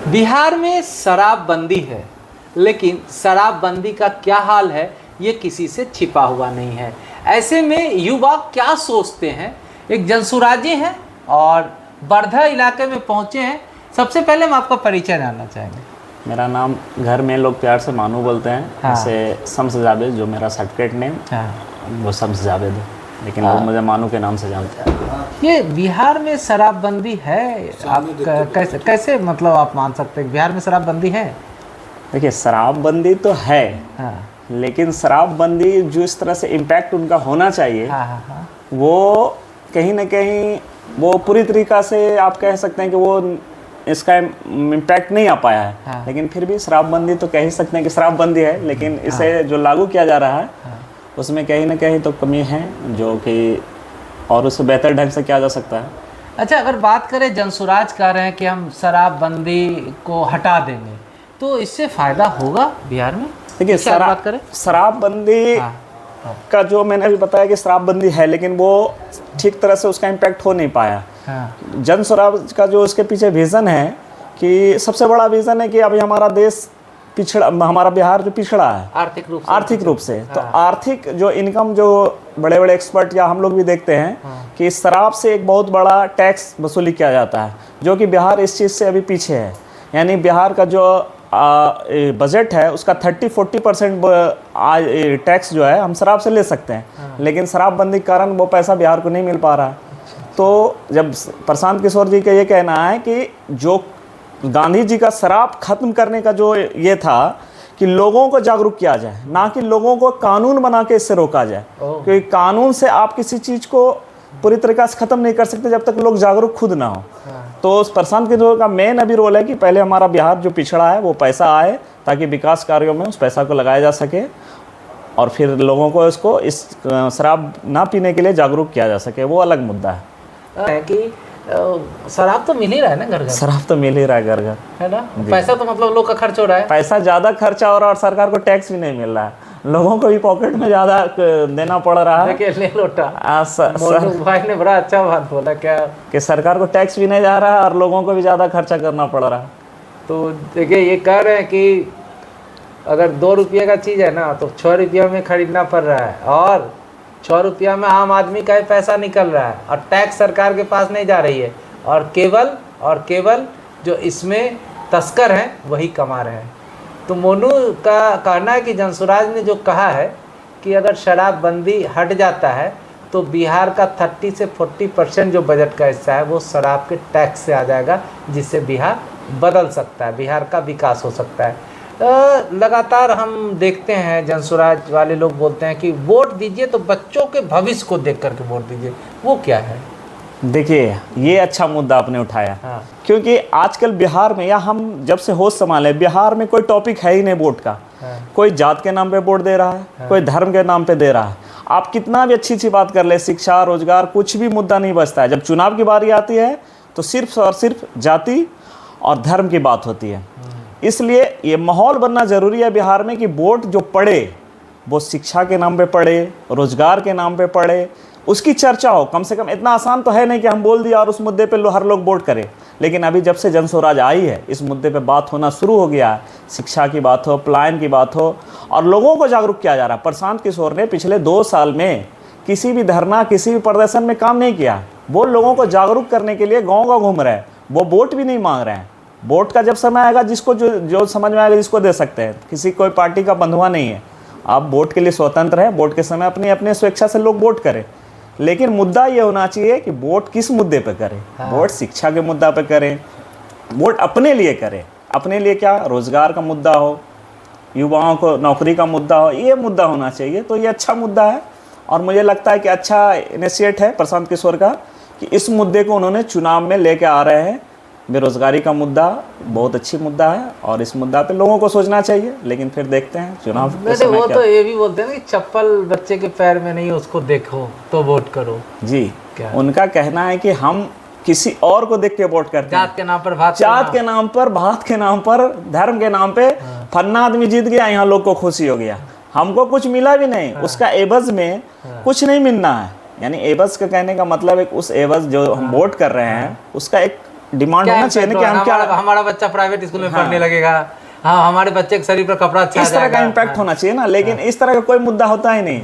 बिहार में शराबबंदी है, लेकिन शराबबंदी का क्या हाल है ये किसी से छिपा हुआ नहीं है। ऐसे में युवा क्या सोचते हैं, एक जनसुराजी हैं और बर्धा इलाके में पहुंचे हैं। सबसे पहले हम आपका परिचय जानना चाहेंगे। मेरा नाम घर में लोग प्यार से मानू बोलते हैं। हाँ। जैसे शम्स जावेद, जो मेरा सर्टिफिकेट नेम वो शम्स जावेद है, लेकिन लोग मुझे मानू के नाम से जानते हैं। ये बिहार में शराबबंदी है, आप कैसे मतलब आप मान सकते हैं बिहार में शराबबंदी है? देखिए, शराबबंदी तो है, हाँ लेकिन शराबबंदी जो इस तरह से इम्पैक्ट उनका होना चाहिए, हाँ, वो कहीं ना कहीं वो पूरी तरीक़ा से आप कह सकते हैं कि वो इसका इम्पैक्ट नहीं आ पाया है। हाँ। लेकिन फिर भी शराबबंदी तो कह ही सकते हैं कि शराबबंदी है, लेकिन इसे जो लागू किया जा रहा है उसमें कहीं ना कहीं तो कमी है, जो कि और उसे बेहतर ढंग से किया जा सकता है। अच्छा, अगर बात करें जनसुराज कह रहे हैं कि हम शराबबंदी को हटा देंगे, तो इससे फ़ायदा होगा बिहार में? देखिए, बात करें शराबबंदी का जो मैंने अभी बताया कि शराबबंदी है, लेकिन वो ठीक तरह से उसका इम्पैक्ट हो नहीं पाया। जन स्वराज का जो उसके पीछे विज़न है, कि सबसे बड़ा विज़न है कि अभी हमारा देश पिछड़ा, हमारा बिहार जो पिछड़ा है आर्थिक रूप से। तो आर्थिक जो इनकम जो बड़े बड़े एक्सपर्ट या हम लोग भी देखते हैं कि शराब से एक बहुत बड़ा टैक्स वसूली किया जाता है, जो कि बिहार इस चीज़ से अभी पीछे है। यानी बिहार का जो बजट है उसका 30-40% टैक्स जो है हम शराब से ले सकते हैं, लेकिन शराबबंदी के कारण वो पैसा बिहार को नहीं मिल पा रहा है। तो जब प्रशांत किशोर जी का ये कहना है कि जो गांधी जी का शराब खत्म करने का जो ये था कि लोगों को जागरूक किया जाए, ना कि लोगों को कानून बना के इससे रोका जाए, क्योंकि कानून से आप किसी चीज़ को पूरी तरीक़ा से ख़त्म नहीं कर सकते जब तक लोग जागरूक खुद ना हो। तो उस प्रशांत किशोर का मेन अभी रोल है कि पहले हमारा बिहार जो पिछड़ा है वो पैसा आए, ताकि विकास कार्यों में उस पैसा को लगाया जा सके, और फिर लोगों को इसको इस शराब ना पीने के लिए जागरूक किया जा सके। वो अलग मुद्दा है कि शराब तो मिल ही रहा है ना घर घर, शराब तो मिल ही रहा है घर घर, है ना? पैसा तो मतलब लोग का खर्च हो रहा है, पैसा ज़्यादा खर्चा हो रहा है और सरकार को टैक्स भी नहीं मिल रहा है, लोगों को भी पॉकेट में ज़्यादा देना पड़ रहा है। ले लोटा भाई ने बड़ा अच्छा बात बोला, क्या कि सरकार को टैक्स भी नहीं जा रहा है और लोगों को भी ज़्यादा खर्चा करना पड़ रहा है। तो देखिए, ये कह रहे हैं कि अगर 2 रुपये का चीज़ है ना, तो 6 रुपये में खरीदना पड़ रहा है, और 6 रुपया में आम आदमी का ही पैसा निकल रहा है, और टैक्स सरकार के पास नहीं जा रही है, और केवल जो इसमें तस्कर हैं वही कमा रहे हैं। तो मोनू का कहना है कि जनसुराज ने जो कहा है कि अगर शराबबंदी हट जाता है तो बिहार का 30 से 40% जो बजट का हिस्सा है वो शराब के टैक्स से आ जाएगा, जिससे बिहार बदल सकता है, बिहार का विकास हो सकता है। लगातार हम देखते हैं जनसुराज वाले लोग बोलते हैं कि वोट दीजिए तो बच्चों के भविष्य को देख करके वोट दीजिए, वो क्या है? देखिए, ये अच्छा मुद्दा आपने उठाया। क्योंकि आजकल बिहार में, या हम जब से होश संभाले, बिहार में कोई टॉपिक है ही नहीं वोट का। कोई जात के नाम पे वोट दे रहा है, कोई धर्म के नाम पे दे रहा है। आप कितना भी अच्छी बात कर ले, शिक्षा, रोजगार, कुछ भी मुद्दा नहीं बचता है। जब चुनाव की बारी आती है तो सिर्फ और सिर्फ जाति और धर्म की बात होती है। इसलिए ये माहौल बनना ज़रूरी है बिहार में कि वोट जो पड़े वो शिक्षा के नाम पे पड़े, रोजगार के नाम पे पड़े, उसकी चर्चा हो। कम से कम इतना आसान तो है नहीं कि हम बोल दिया और उस मुद्दे पे हर लोग वोट करें। लेकिन अभी जब से जनसुराज आई है, इस मुद्दे पे बात होना शुरू हो गया है। शिक्षा की बात हो, पलायन की बात हो, और लोगों को जागरूक किया जा रहा है। प्रशांत किशोर ने पिछले 2 साल में किसी भी धरना, किसी भी प्रदर्शन में काम नहीं किया। वो लोगों को जागरूक करने के लिए गाँव घूम रहे हैं, वो वोट भी नहीं मांग रहे हैं। वोट का जब समय आएगा, जिसको जो समझ में आएगा जिसको दे सकते हैं। किसी कोई पार्टी का बंधुआ नहीं है, आप वोट के लिए स्वतंत्र हैं। वोट के समय अपनी अपने स्वेच्छा से लोग वोट करें, लेकिन मुद्दा ये होना चाहिए कि वोट किस मुद्दे पे करें। वोट शिक्षा के मुद्दा पे करें, वोट अपने लिए करें। अपने लिए क्या, रोजगार का मुद्दा हो, युवाओं को नौकरी का मुद्दा हो, ये मुद्दा होना चाहिए। तो ये अच्छा मुद्दा है, और मुझे लगता है कि अच्छा इनिशिएट है प्रशांत किशोर का कि इस मुद्दे को उन्होंने चुनाव में लेके आ रहे हैं। बेरोजगारी का मुद्दा बहुत अच्छी मुद्दा है, और इस मुद्दा पे लोगों को सोचना चाहिए। लेकिन फिर देखते हैं चुनाव के समय वो तो ये भी बोलते हैं ना कि चप्पल बच्चे के पैर में नहीं, उसको देखो तो वोट करो। जी, उनका कहना है कि हम किसी और को देख के वोट करते हैं। जात के नाम पर भात, जात के नाम पर, भात के नाम पर, धर्म के नाम पे। फन्ना आदमी जीत गया, यहाँ लोग को खुशी हो गया, हमको कुछ मिला भी नहीं। उसका एवज में कुछ नहीं मिलना है। यानी एवज का कहने का मतलब एक उस एवज जो हम वोट कर रहे हैं उसका एक डिमांड होना चाहिए ना कि हम क्या, हमारा बच्चा प्राइवेट स्कूल में पढ़ने लगेगा, हाँ हमारे बच्चे के शरीर पर कपड़ा अच्छा इस तरह का इम्पैक्ट होना चाहिए ना। लेकिन इस तरह का कोई मुद्दा होता ही नहीं।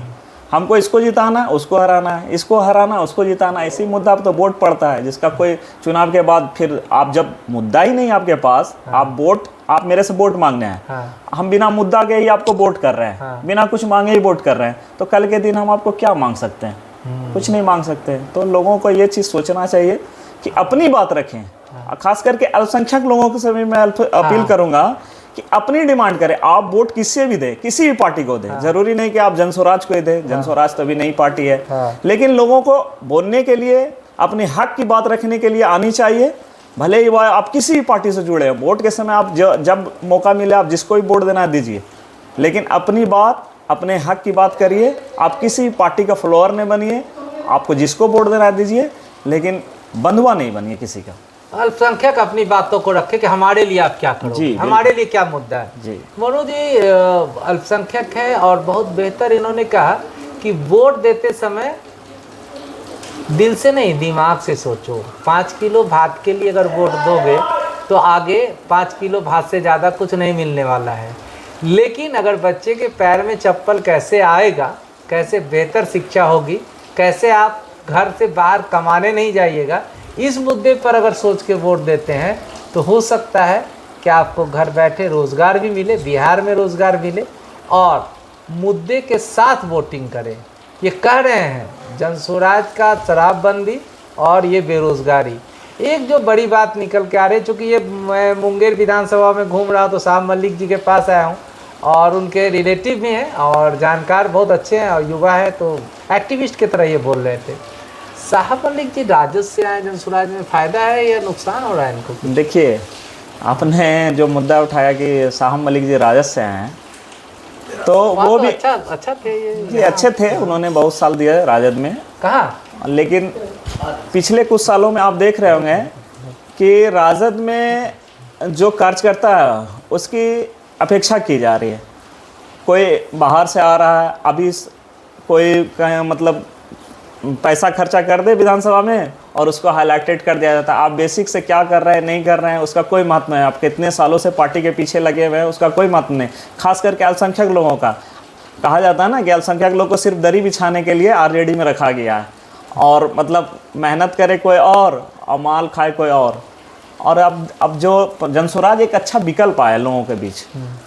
हमको इसको जिताना, उसको हराना है, इसको हराना, उसको जिताना, इसी मुद्दा पर तो वोट पड़ता है, जिसका कोई चुनाव के बाद फिर आप जब मुद्दा ही नहीं आपके पास, आप वोट, आप मेरे से वोट मांगने हैं, हम बिना मुद्दा के ही आपको वोट कर रहे हैं, बिना कुछ मांगे ही वोट कर रहे हैं, तो कल के दिन हम आपको क्या मांग सकते हैं? कुछ नहीं मांग सकते। तो लोगों को ये चीज़ सोचना चाहिए कि अपनी बात रखें। खास करके अल्पसंख्यक लोगों से भी मैं अपील करूंगा कि अपनी डिमांड करें। आप वोट किससे भी दे, किसी भी पार्टी को दे, जरूरी नहीं कि आप जनस्वराज को ही दे, जनस्वराज तो अभी नई पार्टी है, लेकिन लोगों को बोलने के लिए, अपने हक की बात रखने के लिए आनी चाहिए। भले ही वह आप किसी भी पार्टी से जुड़े हो, वोट के समय आप जब मौका मिले आप जिसको भी वोट देना दीजिए, लेकिन अपनी बात, अपने हक की बात करिए। आप किसी भी पार्टी का फॉलोअर नहीं बनिए, आपको जिसको वोट देना दीजिए, लेकिन बंधुआ नहीं बनिए किसी का। अल्पसंख्यक अपनी बातों को रखे कि हमारे लिए आप क्या करोगे, हमारे लिए क्या मुद्दा है। जी मोनू जी अल्पसंख्यक है और बहुत बेहतर इन्होंने कहा कि वोट देते समय दिल से नहीं दिमाग से सोचो। 5 किलो भात के लिए अगर वोट दोगे तो आगे 5 किलो भात से ज़्यादा कुछ नहीं मिलने वाला है। लेकिन अगर बच्चे के पैर में चप्पल कैसे आएगा, कैसे बेहतर शिक्षा होगी, कैसे आप घर से बाहर कमाने नहीं जाइएगा, इस मुद्दे पर अगर सोच के वोट देते हैं तो हो सकता है कि आपको घर बैठे रोज़गार भी मिले, बिहार में रोज़गार मिले और मुद्दे के साथ वोटिंग करें। ये कह रहे हैं जनस्वराज का शराबबंदी और ये बेरोज़गारी। एक जो बड़ी बात निकल के आ रही है, चूँकि ये मैं मुंगेर विधानसभा में घूम रहा हूँ तो साहब मलिक जी के पास आया हूँ और उनके रिलेटिव भी हैं और जानकार बहुत अच्छे हैं और युवा है, तो एक्टिविस्ट की तरह ये बोल रहे थे। साहब मलिक जी राजद से आए, जनस्वराज में फ़ायदा है या नुकसान हो रहा है इनको? देखिए, आपने जो मुद्दा उठाया कि साहब मलिक जी राजद से आए हैं, तो वो भी अच्छा थे ये अच्छे थे, उन्होंने बहुत साल दिए राजद में। कहाँ? लेकिन पिछले कुछ सालों में आप देख रहे होंगे कि राजद में जो कार्यकर्ता है उसकी अपेक्षा की जा रही है। कोई बाहर से आ रहा है, अभी कोई मतलब पैसा खर्चा कर दे विधानसभा में और उसको हाईलाइटेड कर दिया जाता है। आप बेसिक से क्या कर रहे हैं, नहीं कर रहे हैं, उसका कोई महत्व नहीं। आप कितने सालों से पार्टी के पीछे लगे हुए हैं, उसका कोई महत्व नहीं। खास करके अल्पसंख्यक लोगों का कहा जाता है ना कि अल्पसंख्यक लोग को सिर्फ दरी बिछाने के लिए आरजेडी में रखा गया है और मतलब मेहनत करे कोई और माल खाए कोई और अब जो जनस्वराज एक अच्छा विकल्प आया लोगों के बीच,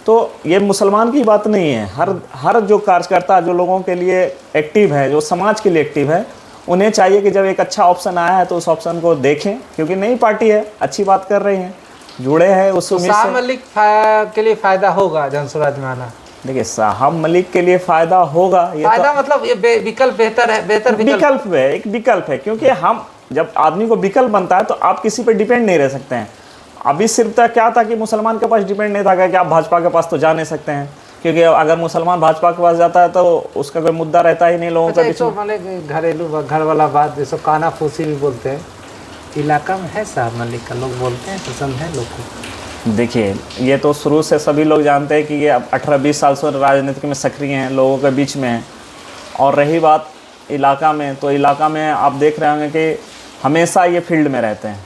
तो ये मुसलमान की बात नहीं है। हर जो कार्यकर्ता जो लोगों के लिए एक्टिव है, जो समाज के लिए एक्टिव है, उन्हें चाहिए कि जब एक अच्छा ऑप्शन आया है तो उस ऑप्शन को देखें, क्योंकि नई पार्टी है, अच्छी बात कर रहे हैं, जुड़े हैं उस उम्मीद से। साहब मलिक के लिए फ़ायदा होगा जनस्वराज में आना? देखिए, साहब मलिक के लिए फ़ायदा होगा, ये फ़ायदा मतलब ये विकल्प बेहतर है, बेहतर विकल्प है, एक विकल्प है। क्योंकि हम जब आदमी को विकल्प बनता है तो आप किसी पे डिपेंड नहीं रह सकते हैं। अभी सिर्फ क्या था कि मुसलमान के पास डिपेंड नहीं था कि आप भाजपा के पास तो जा नहीं सकते हैं, क्योंकि अगर मुसलमान भाजपा के पास जाता है तो उसका कोई मुद्दा रहता ही नहीं लोगों का। अच्छा, घरेलू घर वाला बात, जैसे काना फूसी भी बोलते हैं, इलाका में है साहब मलिक का, लोग बोलते हैं, पसंद है लोग को। देखिए, ये तो शुरू से सभी लोग जानते हैं कि ये अब 18-20 साल से राजनीति में सक्रिय हैं, लोगों के बीच में हैं। और रही बात इलाका में, तो इलाका में आप देख रहे होंगे कि हमेशा ये फील्ड में रहते हैं,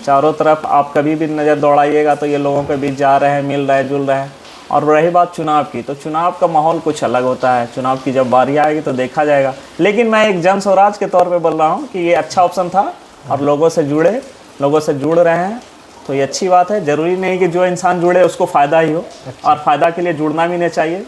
चारों तरफ आप कभी भी नज़र दौड़ाइएगा तो ये लोगों के बीच जा रहे हैं, मिल रहे हैं, जुल रहे हैं। और रही बात चुनाव की, तो चुनाव का माहौल कुछ अलग होता है। चुनाव की जब बारी आएगी तो देखा जाएगा। लेकिन मैं एक जनस्वराज के तौर पे बोल रहा हूँ कि ये अच्छा ऑप्शन था और लोगों से जुड़ रहे हैं, तो ये अच्छी बात है। ज़रूरी नहीं कि जो इंसान जुड़े उसको फ़ायदा ही हो, और फ़ायदा के लिए जुड़ना भी नहीं चाहिए।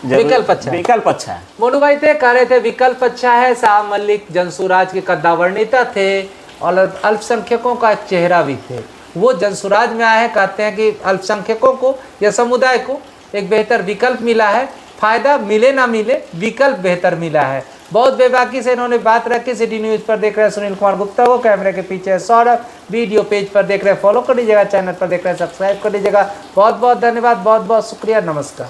विकल्प अच्छा है। मोनू भाई थे कह रहे थे विकल्प अच्छा है। साहब मलिक जनस्वराज के कद्दावर नेता थे और अल्पसंख्यकों का चेहरा भी थे। वो जनस्वराज में आए हैं, कहते हैं कि अल्पसंख्यकों को या समुदाय को एक बेहतर विकल्प मिला है। फ़ायदा मिले ना मिले, विकल्प बेहतर मिला है। बहुत बेबाकी से इन्होंने बात रखी। सिटी न्यूज़ पर देख रहे हैं सुनील कुमार गुप्ता, वो कैमरे के पीछे है सौरभ, वीडियो पेज पर देख रहे हैं फॉलो कर लीजिएगा, चैनल पर देख रहे हैं सब्सक्राइब कर लीजिएगा। बहुत बहुत धन्यवाद, बहुत बहुत शुक्रिया, नमस्कार।